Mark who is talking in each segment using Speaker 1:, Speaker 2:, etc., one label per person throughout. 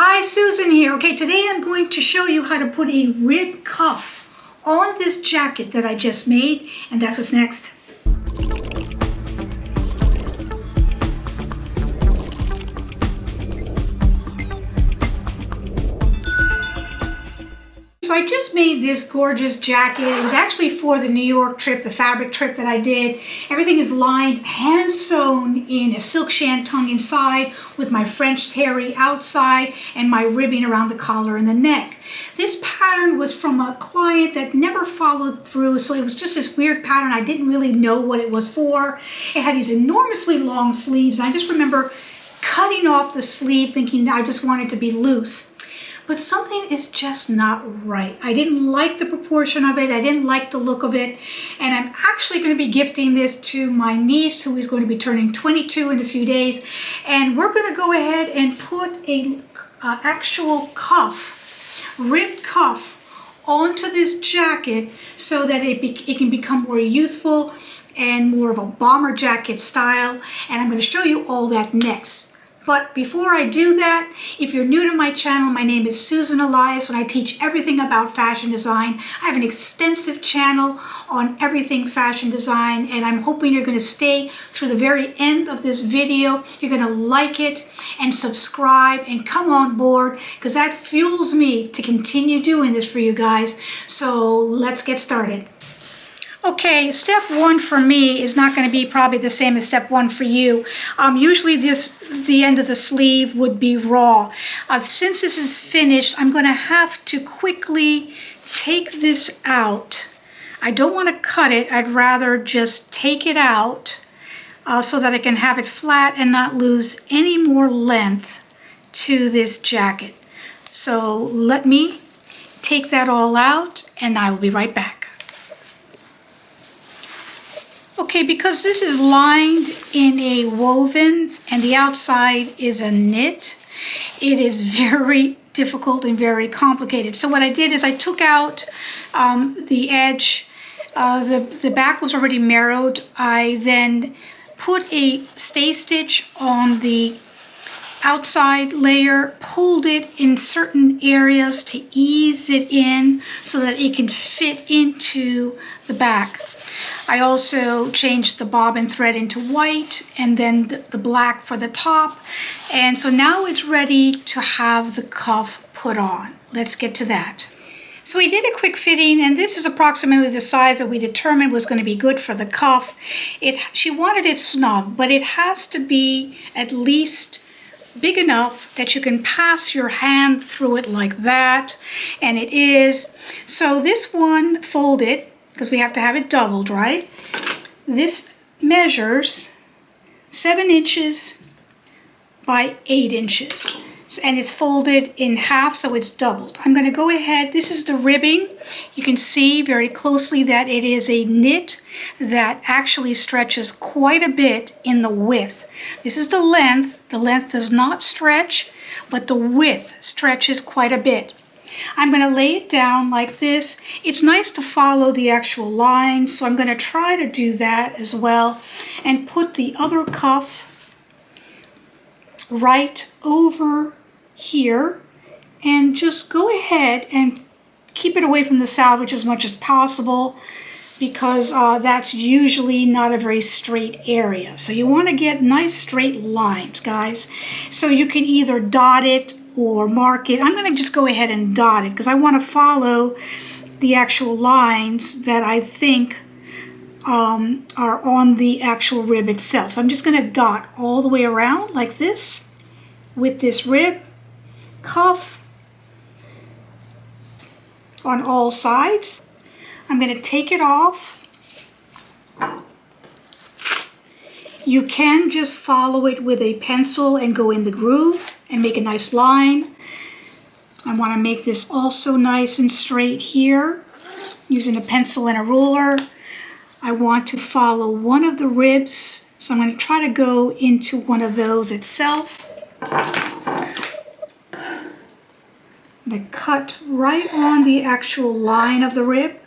Speaker 1: Hi, Susan here. Okay, today I'm going to show you how to put a rib cuff on this jacket that I just made, and that's what's next. So I just made this gorgeous jacket. It was actually for the New York trip, the fabric trip that I did. Everything is lined, hand sewn in a silk shantung inside with my French terry outside and my ribbing around the collar and the neck. This pattern was from a client that never followed through, so it was just this weird pattern. I didn't really know what it was for. It had these enormously long sleeves, and I just remember cutting off the sleeve thinking I just wanted it to be loose. But something is just not right. I didn't like the proportion of it. I didn't like the look of it. And I'm actually going to be gifting this to my niece, who is going to be turning 22 in a few days. And we're going to go ahead and put a actual cuff, ribbed cuff, onto this jacket so that it can become more youthful and more of a bomber jacket style. And I'm going to show you all that next. But before I do that, if you're new to my channel, my name is Susan Elias and I teach everything about fashion design. I have an extensive channel on everything fashion design, and I'm hoping you're going to stay through the very end of this video. You're going to like it and subscribe and come on board, because that fuels me to continue doing this for you guys. So let's get started. Okay, step one for me is not going to be probably the same as step one for you. Usually the end of the sleeve would be raw. Since this is finished, I'm going to have to quickly take this out. I don't want to cut it. I'd rather just take it out so that I can have it flat and not lose any more length to this jacket. So let me take that all out and I will be right back. Okay, because this is lined in a woven and the outside is a knit, it is very difficult and very complicated. So what I did is I took out the edge. The back was already marrowed. I then put a stay stitch on the outside layer, pulled it in certain areas to ease it in so that it can fit into the back. I also changed the bobbin thread into white and then the black for the top. And so now it's ready to have the cuff put on. Let's get to that. So we did a quick fitting, and this is approximately the size that we determined was going to be good for the cuff. She wanted it snug, but it has to be at least big enough that you can pass your hand through it like that. And it is. So this one folded, because we have to have it doubled, right? This measures 7 inches by 8 inches. And it's folded in half, so it's doubled. I'm going to go ahead. This is the ribbing. You can see very closely that it is a knit that actually stretches quite a bit in the width. This is the length. The length does not stretch, but the width stretches quite a bit. I'm going to lay it down like this. It's nice to follow the actual line, so I'm going to try to do that as well and put the other cuff right over here and just go ahead and keep it away from the salvage as much as possible, because that's usually not a very straight area. So you want to get nice straight lines, guys. So you can either dot it or mark it. I'm going to just go ahead and dot it because I want to follow the actual lines that I think are on the actual rib itself. So I'm just going to dot all the way around like this with this rib cuff on all sides. I'm going to take it off. You can just follow it with a pencil and go in the groove and make a nice line. I want to make this also nice and straight here using a pencil and a ruler. I want to follow one of the ribs, so I'm going to try to go into one of those itself. I'm going to cut right on the actual line of the rib.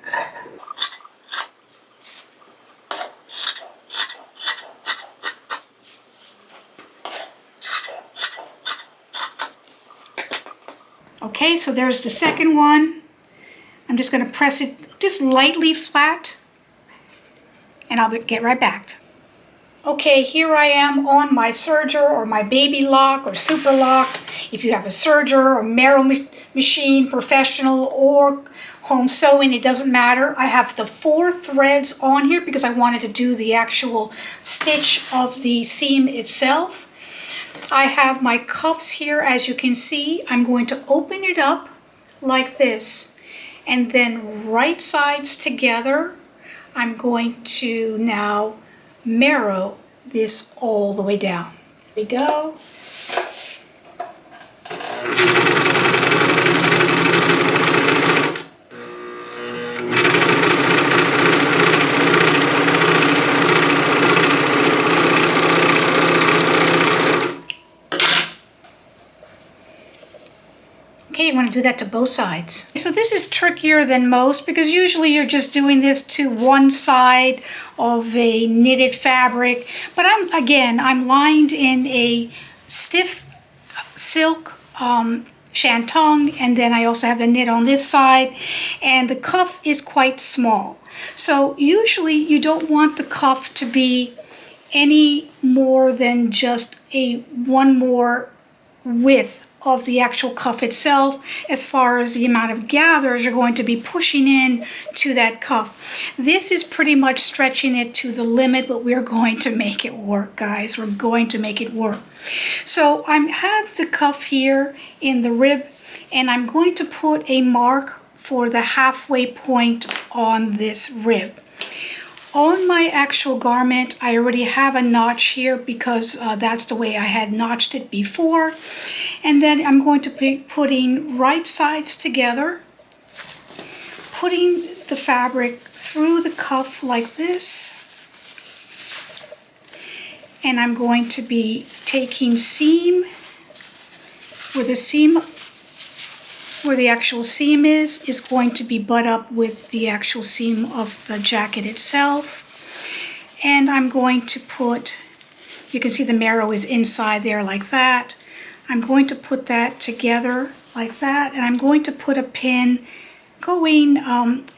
Speaker 1: Okay, so there's the second one. I'm just going to press it just lightly flat, and I'll get right back. Okay, here I am on my serger or my baby lock or super lock. If you have a serger or marrow machine, professional or home sewing, it doesn't matter. I have the 4 threads on here because I wanted to do the actual stitch of the seam itself. I have my cuffs here, as you can see. I'm going to open it up like this, and then right sides together. I'm going to now marrow this all the way down. There we go. Okay, you want to do that to both sides. So this is trickier than most because usually you're just doing this to one side of a knitted fabric. But I'm lined in a stiff silk shantung, and then I also have the knit on this side, and the cuff is quite small. So usually you don't want the cuff to be any more than just one more width of the actual cuff itself as far as the amount of gathers you're going to be pushing in to that cuff. This is pretty much stretching it to the limit, but we're going to make it work, guys. We're going to make it work. So I have the cuff here in the rib, and I'm going to put a mark for the halfway point on this rib. On my actual garment, I already have a notch here because that's the way I had notched it before. And then I'm going to be putting right sides together, putting the fabric through the cuff like this. And I'm going to be taking seam where the actual seam is going to be butt up with the actual seam of the jacket itself. And I'm going to put, you can see the marrow is inside there like that. I'm going to put that together like that, and I'm going to put a pin going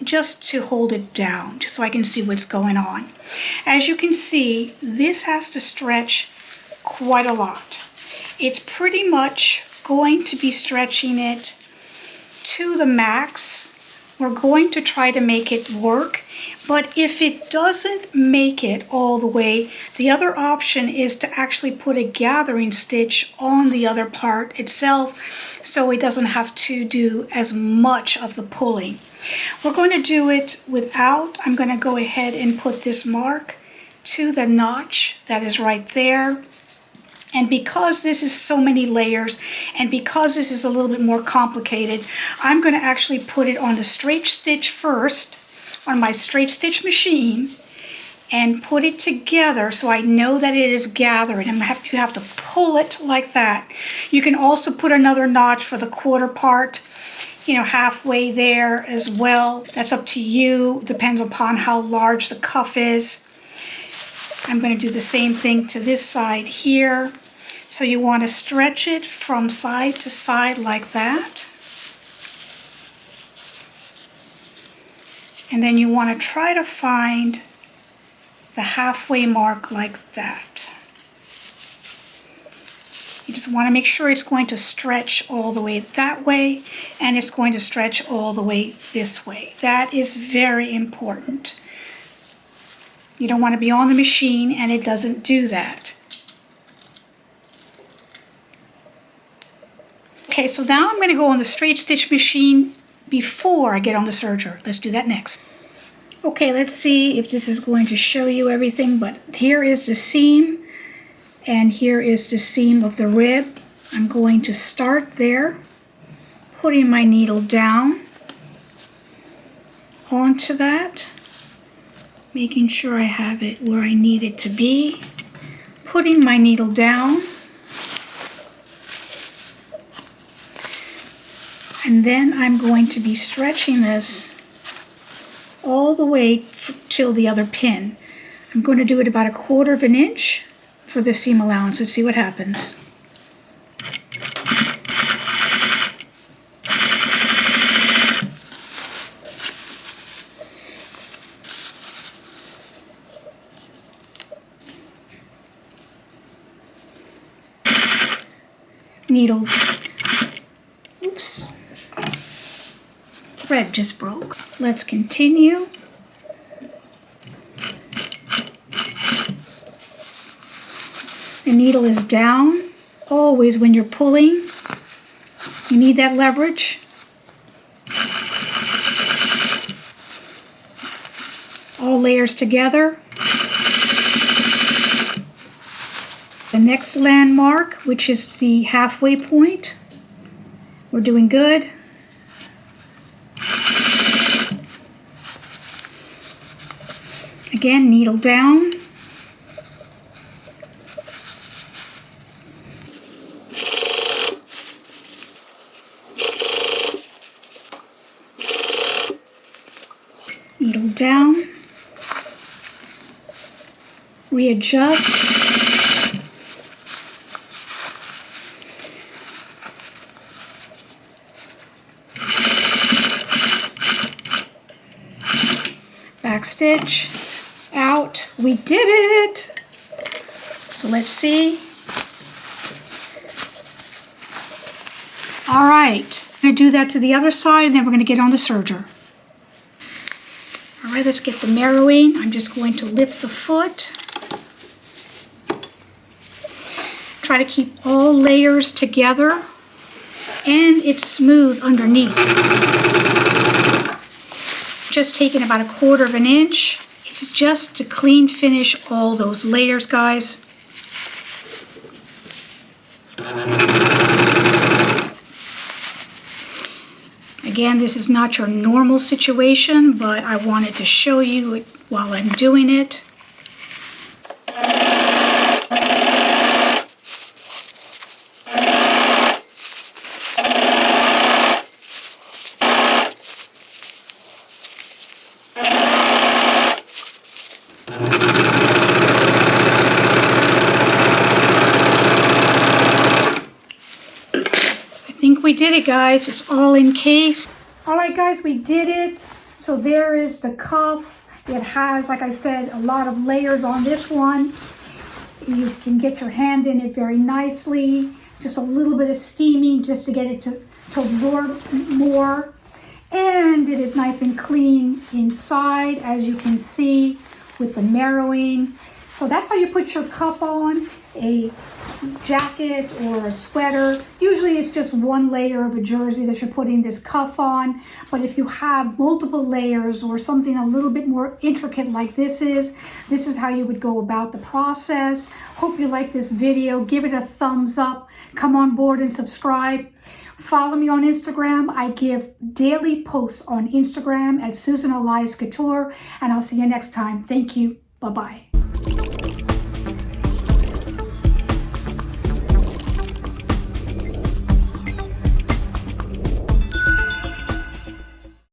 Speaker 1: just to hold it down, just so I can see what's going on. As you can see, this has to stretch quite a lot. It's pretty much going to be stretching it to the max. We're going to try to make it work, but if it doesn't make it all the way, the other option is to actually put a gathering stitch on the other part itself so it doesn't have to do as much of the pulling. We're going to do it without. I'm going to go ahead and put this mark to the notch that is right there. And because this is so many layers, and because this is a little bit more complicated, I'm going to actually put it on the straight stitch first, on my straight stitch machine, and put it together so I know that it is gathering. You have to pull it like that. You can also put another notch for the quarter part, halfway there as well. That's up to you, depends upon how large the cuff is. I'm going to do the same thing to this side here. So you want to stretch it from side to side like that. And then you want to try to find the halfway mark like that. You just want to make sure it's going to stretch all the way that way, and it's going to stretch all the way this way. That is very important. You don't want to be on the machine and it doesn't do that. Okay, so now I'm going to go on the straight stitch machine before I get on the serger. Let's do that next. Okay, let's see if this is going to show you everything, but here is the seam, and here is the seam of the rib. I'm going to start there, putting my needle down onto that, making sure I have it where I need it to be, putting my needle down, and then I'm going to be stretching this all the way till the other pin. I'm going to do it about 1/4 of an inch for the seam allowance. Let's see what happens. thread just broke. Let's continue. The needle is down. Always when you're pulling, you need that leverage. All layers together. The next landmark, which is the halfway point. We're doing good. Again, needle down. Needle down. Readjust. Back stitch, out. We did it! So let's see. All right, I'm gonna do that to the other side and then we're gonna get on the serger. All right, let's get the narrowing. I'm just going to lift the foot. Try to keep all layers together and it's smooth underneath. Just taking about 1/4 of an inch. It's just to clean finish all those layers, guys. Again, this is not your normal situation, but I wanted to show you it while I'm doing it. We did it, guys. It's all encased. All right, guys, we did it. So there is the cuff. It has, like I said, a lot of layers on this one. You can get your hand in it very nicely. Just a little bit of steaming just to get it to absorb more. And it is nice and clean inside, as you can see with the narrowing. So that's how you put your cuff on a jacket or a sweater. Usually it's just one layer of a jersey that you're putting this cuff on, but if you have multiple layers or something a little bit more intricate like this is how you would go about the process. Hope you like this video. Give it a thumbs up. Come on board and subscribe. Follow me on Instagram. I give daily posts on Instagram at Susan Elias Couture, and I'll see you next time. Thank you. Bye-bye.